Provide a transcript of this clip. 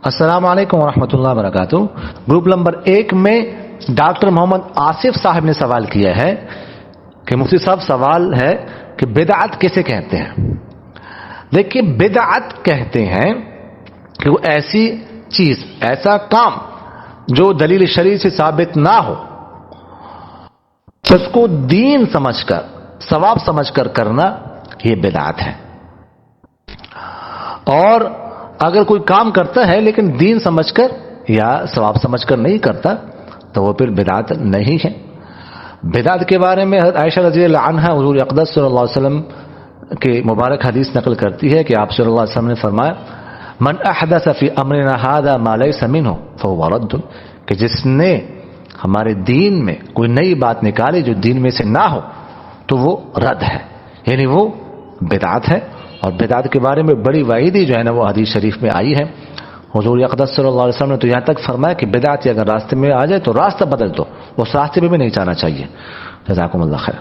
السلام علیکم ورحمۃ اللہ وبرکاتہ۔ گروپ نمبر 1 میں ڈاکٹر محمد آصف صاحب نے سوال کیا ہے کہ مفتی صاحب سوال ہے کہ بدعت کیسے کہتے ہیں؟ دیکھیے، بدعت کہتے ہیں کہ وہ ایسی چیز، ایسا کام جو دلیل شرعی سے ثابت نہ ہو، اس کو دین سمجھ کر، ثواب سمجھ کر کرنا، یہ بدعت ہے۔ اور اگر کوئی کام کرتا ہے لیکن دین سمجھ کر یا ثواب سمجھ کر نہیں کرتا تو وہ پھر بدعت نہیں ہے۔ بدعت کے بارے میں حضرت عائشہ رضی اللہ عنہا حضور اقدس صلی اللہ علیہ وسلم کی مبارک حدیث نقل کرتی ہے کہ آپ صلی اللہ علیہ وسلم نے فرمایا، من احدث فی امرنا ھذا ما لیس منہ فہو رد، کہ جس نے ہمارے دین میں کوئی نئی بات نکالی جو دین میں سے نہ ہو تو وہ رد ہے، یعنی وہ بدعت ہے۔ اور بدعت کے بارے میں بڑی وعیدی جو ہے نا وہ حدیث شریف میں آئی ہے۔ حضور اقدس صلی اللہ علیہ وسلم نے تو یہاں تک فرمایا کہ بدعت اگر راستے میں آ جائے تو راستہ بدل دو، اس راستے پہ بھی نہیں جانا چاہیے۔ جزاکم اللہ خیر۔